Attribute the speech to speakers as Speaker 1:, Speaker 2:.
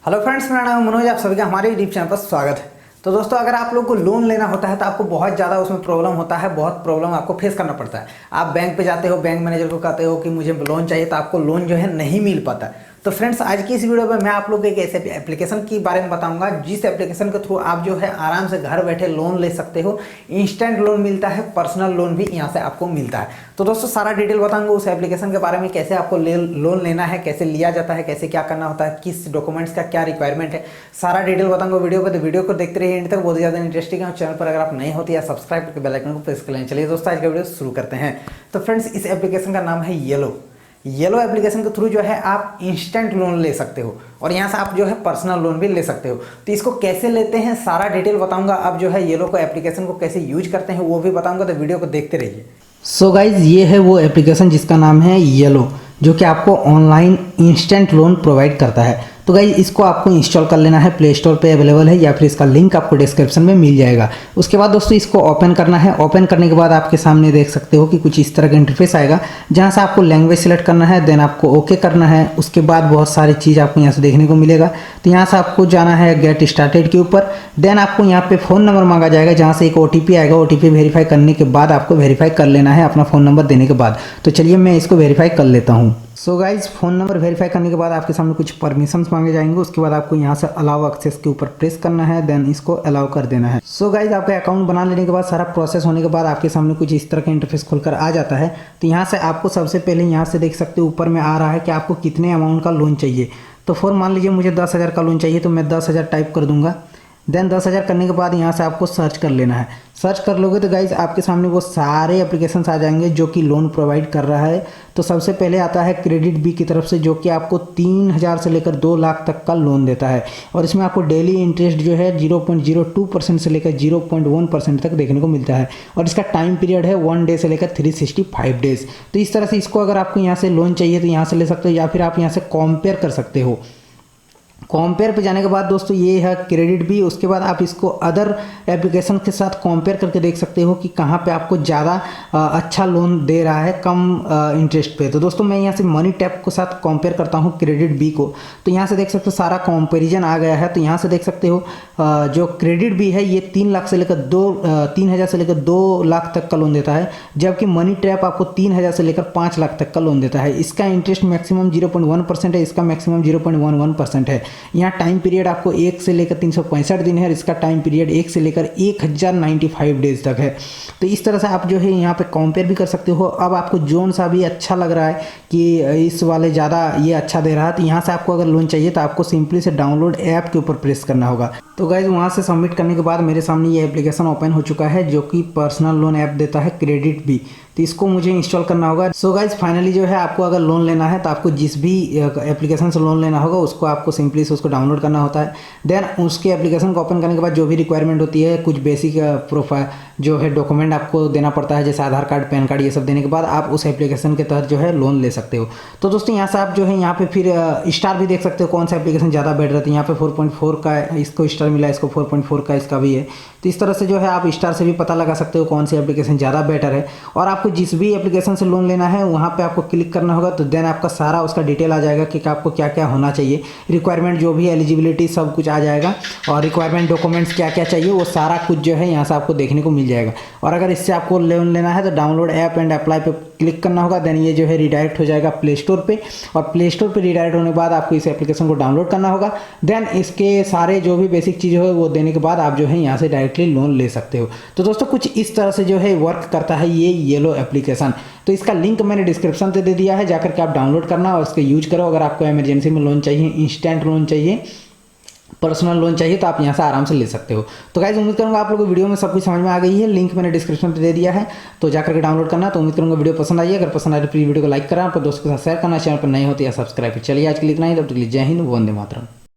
Speaker 1: Hello friends, मेरा नाम मनोज, आप सभी का हमारे यूट्यूब चैनल पर स्वागत है। तो दोस्तों, अगर आप लोग को लोन लेना होता है तो आपको बहुत ज़्यादा उसमें प्रॉब्लम होता है, बहुत प्रॉब्लम आपको फेस करना पड़ता है। आप बैंक पे जाते हो, बैंक मैनेजर को कहते हो कि मुझे लोन चाहिए, तो आपको लोन जो है नहीं मिल पाता। तो फ्रेंड्स, आज की इस वीडियो में मैं आप लोग को एक ऐसे एप्लीकेशन के बारे में बताऊंगा जिस एप्लीकेशन के थ्रू आप जो है आराम से घर बैठे लोन ले सकते हो। इंस्टेंट लोन मिलता है, पर्सनल लोन भी यहाँ से आपको मिलता है। तो दोस्तों, सारा डिटेल बताऊंगा उस एप्लीकेशन के बारे में, कैसे आपको लोन लेना है, कैसे लिया जाता है, कैसे क्या करना होता है, किस डॉक्यूमेंट्स का क्या रिक्वायरमेंट है, सारा डिटेल बताऊंगा वीडियो पर। तो वीडियो को देखते रहिए एंड तक, बहुत ज़्यादा इंटरेस्टिंग है। चैनल पर अगर आप नहीं होते या सब्सक्राइब करके बेल आइकन को प्रेस कर लें। चलिए दोस्तों, आज का वीडियो शुरू करते हैं। तो फ्रेंड्स, इस एप्लीकेशन का नाम है येलो एप्लीकेशन के थ्रू जो है आप इंस्टेंट लोन ले सकते हो और यहाँ से आप जो है पर्सनल लोन भी ले सकते हो। तो इसको कैसे लेते हैं सारा डिटेल बताऊंगा। अब जो है येलो को एप्लीकेशन को कैसे यूज करते हैं वो भी बताऊंगा, तो वीडियो को देखते रहिए। सो गाइज, ये है वो एप्लीकेशन जिसका नाम है येलो, जो कि आपको ऑनलाइन इंस्टेंट लोन प्रोवाइड करता है। तो गाइज, इसको आपको इंस्टॉल कर लेना है, प्ले स्टोर पे अवेलेबल है या फिर इसका लिंक आपको डिस्क्रिप्शन में मिल जाएगा। उसके बाद दोस्तों, इसको ओपन करना है। ओपन करने के बाद आपके सामने देख सकते हो कि कुछ इस तरह का इंटरफेस आएगा, जहां से आपको लैंग्वेज सेलेक्ट करना है, देन आपको ओके करना है। उसके बाद बहुत सारी चीज़ आपको यहाँ से देखने को मिलेगा। तो यहाँ से आपको जाना है गेट स्टार्टेड के ऊपर। देन आपको यहाँ पे फ़ोन नंबर मांगा जाएगा, जहाँ से एक OTP आएगा। OTP वेरीफाई करने के बाद आपको वेरीफाई कर लेना है अपना फ़ोन नंबर देने के बाद। तो चलिए मैं इसको वेरीफाई कर लेता हूँ। So guys, phone number verify करने के बाद आपके सामने कुछ परमिशंस मांगे जाएंगे। उसके बाद आपको यहाँ से अलाउ एक्सेस के ऊपर प्रेस करना है, देन इसको अलाउ कर देना है। सो गाइज, आपका अकाउंट बना लेने के बाद, सारा प्रोसेस होने के बाद आपके सामने कुछ इस तरह का इंटरफेस खुलकर आ जाता है। तो यहाँ से आपको सबसे पहले यहाँ से देख सकते हो ऊपर में आ रहा है कि आपको कितने अमाउंट का लोन चाहिए। तो फॉर मान लीजिए मुझे 10,000 का लोन चाहिए, तो मैं 10,000 टाइप कर दूंगा। देन 10,000 करने के बाद यहाँ से आपको सर्च कर लेना है। सर्च कर लोगे तो गाइज आपके सामने वो सारे एप्लीकेशंस आ जाएंगे जो कि लोन प्रोवाइड कर रहा है। तो सबसे पहले आता है क्रेडिट बी की तरफ से, जो कि आपको 3,000 से लेकर 2 लाख तक का लोन देता है। और इसमें आपको डेली इंटरेस्ट जो है 0.02% से लेकर 0.1% तक देखने को मिलता है। और इसका टाइम पीरियड है 1 डे से लेकर 365 डेज। तो इस तरह से इसको अगर आपको यहाँ से लोन चाहिए तो यहाँ से ले सकते हो, या फिर आप यहाँ से कंपेयर कर सकते हो। कंपेयर पे जाने के बाद दोस्तों, ये है क्रेडिट भी। उसके बाद आप इसको अदर एप्लीकेशन के साथ कंपेयर करके देख सकते हो कि कहाँ पे आपको ज़्यादा अच्छा लोन दे रहा है कम इंटरेस्ट पे। तो दोस्तों, मैं यहाँ से मनी टैप के साथ कंपेयर करता हूँ क्रेडिट बी को। तो यहाँ से देख सकते हो सारा कंपैरिजन आ गया है। तो यहाँ से देख सकते हो जो क्रेडिट बी है ये 3,000 से लेकर 2 लाख तक का लोन देता है, जबकि मनी टैप आपको 3,000 से लेकर 5 लाख तक का लोन देता है। इसका इंटरेस्ट मैक्सिमम 0.1% है, इसका मैक्सिमम 0.11% है। यहाँ टाइम पीरियड आपको 1 से लेकर 365 दिन है और इसका टाइम पीरियड 1 से लेकर 1095 डेज तक है। तो इस तरह से आप जो है यहाँ पे कंपेयर भी कर सकते हो। अब आपको जोन सा भी अच्छा लग रहा है कि इस वाले ज़्यादा ये अच्छा दे रहा है, तो यहाँ से आपको अगर लोन चाहिए तो आपको सिंपली से डाउनलोड ऐप के ऊपर प्रेस करना होगा। तो गाइज, वहाँ से सबमिट करने के बाद मेरे सामने ये एप्लीकेशन ओपन हो चुका है, जो कि पर्सनल लोन ऐप देता है क्रेडिट बी। तो इसको मुझे इंस्टॉल करना होगा। सो गाइज, फाइनली जो है आपको अगर लोन लेना है तो आपको जिस भी एप्लीकेशन से लोन लेना होगा उसको आपको सिंपली से उसको डाउनलोड करना होता है। देन उसके एप्लीकेशन को ओपन करने के बाद जो भी रिक्वायरमेंट होती है, कुछ बेसिक प्रोफाइल जो है डॉक्यूमेंट आपको देना पड़ता है, जैसे आधार कार्ड, पैन कार्ड, ये सब देने के बाद आप उस एप्लीकेशन के तहत जो है लोन ले सकते हो। तो दोस्तों, यहाँ से आप जो है यहाँ पे फिर स्टार भी देख सकते हो कौन सा एप्लीकेशन ज़्यादा बेटर रहती है। यहाँ पे 4.4 का इसको स्टार मिला, इसको 4.4 का इसका भी है। तो इस तरह से जो है आप स्टार से भी पता लगा सकते हो कौन सी एप्लीकेशन ज़्यादा बेटर है। और आपको जिस भी एप्लीकेशन से लोन लेना है वहाँ पे आपको क्लिक करना होगा, तो देन आपका सारा उसका डिटेल आ जाएगा कि आपको क्या क्या होना चाहिए, रिक्वायरमेंट जो भी एलिजिबिलिटी सब कुछ आ जाएगा, और रिक्वायरमेंट डॉक्यूमेंट्स क्या क्या चाहिए वो सारा कुछ जो है यहाँ से आपको देखने को मिल जाएगा। और अगर इससे आपको लोन लेना है तो डाउनलोड ऐप एंड अप्लाई पे क्लिक करना होगा। देन ये जो है रिडायरेक्ट हो जाएगा प्ले स्टोर पे, और प्ले स्टोर पे रिडायरेक्ट होने के बाद आपको इस एप्लीकेशन को डाउनलोड करना होगा। देन इसके सारे जो भी बेसिक चीज़ें हो वो देने के बाद आप जो है यहाँ से डायरेक्टली लोन ले सकते हो। तो दोस्तों, कुछ इस तरह से जो है वर्क करता है ये येलो एप्लीकेशन। तो इसका लिंक मैंने डिस्क्रिप्शन पे दे दिया है, जाकर के आप डाउनलोड करना और इसका यूज करो। अगर आपको इमरजेंसी में लोन चाहिए, इंस्टेंट लोन चाहिए, पर्सनल लोन चाहिए, तो आप यहाँ से आराम से ले सकते हो। तो गाइस, उम्मीद करूँगा आप लोगों को वीडियो में सब कुछ समझ में आ गई है। लिंक मैंने डिस्क्रिप्शन पे दे दिया है, तो जाकर के डाउनलोड करना। तो उम्मीद करूँगा वीडियो पसंद आई है। अगर पसंद आए तो प्लीज वीडियो को लाइक करना, आपके दोस्तों के साथ शेयर करना, चैनल पर नहीं होती या सब्सक्राइब। चलिए आज के लिए इतना ही, तब तक के लिए जय हिंद, वंदे मातरम।